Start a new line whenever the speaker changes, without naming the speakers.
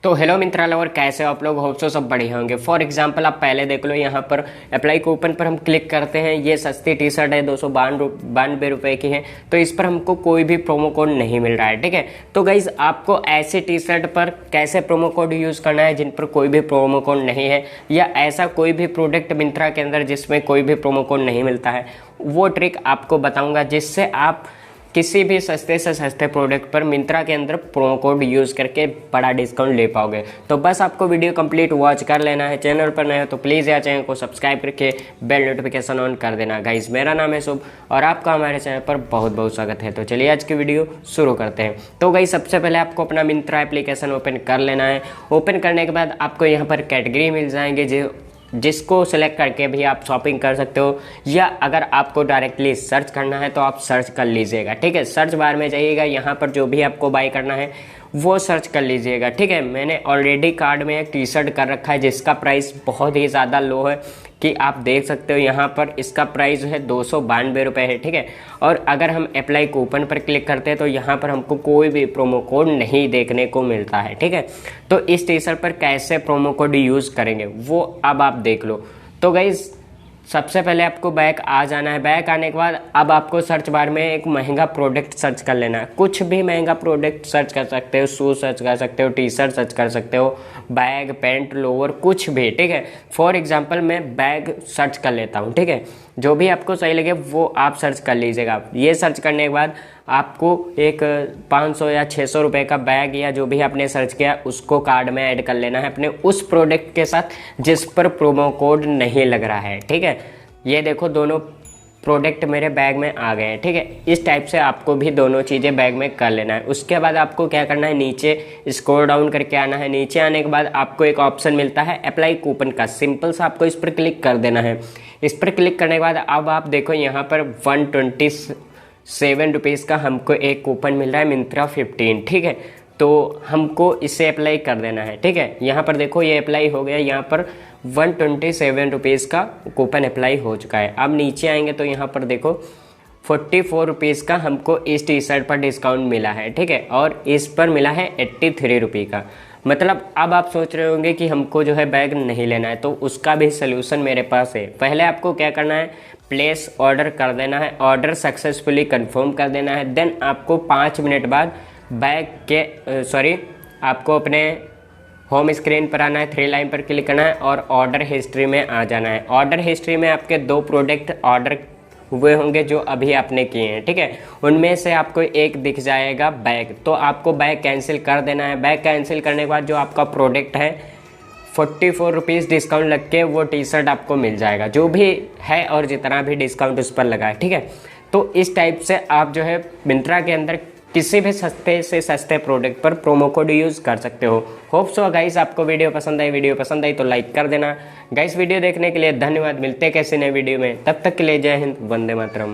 तो hello Myntra lover, कैसे हो आप लोग? होप सो सब बढ़िया होंगे। फॉर एग्जांपल आप पहले देख लो, यहाँ पर अप्लाई कूपन पर हम क्लिक करते हैं। ये सस्ती टी शर्ट है, 292 रुपये की है। तो इस पर हमको कोई भी प्रोमो कोड नहीं मिल रहा है, ठीक है। तो गाइज आपको ऐसे टी शर्ट पर कैसे प्रोमो कोड यूज़ करना है जिन पर कोई भी प्रोमो कोड नहीं है, या ऐसा कोई भी प्रोडक्ट मिंत्रा के अंदर जिसमें कोई भी प्रोमो कोड नहीं मिलता है, वो ट्रिक आपको बताऊँगा जिससे आप किसी भी सस्ते से सस्ते प्रोडक्ट पर मिंत्रा के अंदर प्रोमो कोड यूज़ करके बड़ा डिस्काउंट ले पाओगे। तो बस आपको वीडियो कंप्लीट वॉच कर लेना है। चैनल पर नए हो तो प्लीज़ यार चैनल को सब्सक्राइब करके बेल नोटिफिकेशन ऑन कर देना। गाइज मेरा नाम है शुभ और आपका हमारे चैनल पर बहुत बहुत स्वागत है। तो चलिए आज की वीडियो शुरू करते हैं। तो गाइज सबसे पहले आपको अपना मिंत्रा एप्लीकेशन ओपन कर लेना है। ओपन करने के बाद आपको यहाँ पर कैटेगरी मिल जाएंगे जिसको सेलेक्ट करके भी आप शॉपिंग कर सकते हो, या अगर आपको डायरेक्टली सर्च करना है तो आप सर्च कर लीजिएगा, ठीक है। सर्च बार में जाइएगा, यहाँ पर जो भी आपको बाय करना है वो सर्च कर लीजिएगा, ठीक है। मैंने ऑलरेडी कार्ड में एक टी शर्ट कर रखा है जिसका प्राइस बहुत ही ज़्यादा लो है कि आप देख सकते हो। यहाँ पर इसका प्राइस है 292 रुपये है, ठीक है। और अगर हम अप्लाई कूपन पर क्लिक करते हैं तो यहाँ पर हमको कोई भी प्रोमो कोड नहीं देखने को मिलता है, ठीक है। तो इस टी शर्ट पर कैसे प्रोमो कोड यूज़ करेंगे वो अब आप देख लो। तो गाइज सबसे पहले आपको बैक आ जाना है। बैक आने के बाद अब आपको सर्च बार में एक महंगा प्रोडक्ट सर्च कर लेना है। कुछ भी महंगा प्रोडक्ट सर्च कर सकते हो, शूज सर्च कर सकते हो, टी शर्ट सर्च कर सकते हो, बैग, पैंट, लोअर, कुछ भी, ठीक है। फॉर एग्जांपल मैं बैग सर्च कर लेता हूँ, ठीक है। जो भी आपको सही लगे वो आप सर्च कर लीजिएगा। ये सर्च करने के बाद आपको एक 500 या 600 रुपये का बैग या जो भी आपने सर्च किया उसको कार्ड में ऐड कर लेना है अपने उस प्रोडक्ट के साथ जिस पर प्रोमो कोड नहीं लग रहा है, ठीक है। ये देखो दोनों प्रोडक्ट मेरे बैग में आ गए हैं, ठीक है। इस टाइप से आपको भी दोनों चीज़ें बैग में कर लेना है। उसके बाद आपको क्या करना है, नीचे स्क्रॉल डाउन करके आना है। नीचे आने के बाद आपको एक ऑप्शन मिलता है अप्लाई कूपन का। सिंपल सा आपको इस पर क्लिक कर देना है। इस पर क्लिक करने के बाद अब आप देखो यहाँ पर 127 रुपीज़ का हमको एक कूपन मिल रहा है myntra15, ठीक है। तो हमको इसे अप्लाई कर देना है, ठीक है। यहाँ पर देखो ये अप्लाई हो गया। यहाँ पर 127 रुपीज़ का कूपन अप्लाई हो चुका है। अब नीचे आएंगे तो यहाँ पर देखो 44 रुपीज़ का हमको इस टी शर्ट पर डिस्काउंट मिला है, ठीक है। और इस पर मिला है 83 रुपये का। मतलब अब आप सोच रहे होंगे कि हमको जो है बैग नहीं लेना है, तो उसका भी सलूशन मेरे पास है। पहले आपको क्या करना है, प्लेस ऑर्डर कर देना है। ऑर्डर सक्सेसफुली कंफर्म कर देना है। देन आपको 5 मिनट बाद बैग के आपको अपने होम स्क्रीन पर आना है, 3 लाइन पर क्लिक करना है और ऑर्डर हिस्ट्री में आ जाना है। ऑर्डर हिस्ट्री में आपके 2 प्रोडक्ट ऑर्डर हुए होंगे जो अभी आपने किए हैं, ठीक है। उनमें से आपको एक दिख जाएगा बैग, तो आपको बैग कैंसिल कर देना है। बैग कैंसिल करने के बाद जो आपका प्रोडक्ट है 44 रुपीज़ डिस्काउंट लग के वो टी शर्ट आपको मिल जाएगा, जो भी है और जितना भी डिस्काउंट उस पर लगा है, ठीक है। तो इस टाइप से आप जो है मिंत्रा के अंदर किसी भी सस्ते से सस्ते प्रोडक्ट पर प्रोमो कोड यूज़ कर सकते हो। होप सो गाइस आपको वीडियो पसंद आई तो लाइक कर देना। गाइस वीडियो देखने के लिए धन्यवाद। मिलते हैं किसी नए वीडियो में, तब तक के लिए जय हिंद, वंदे मातरम।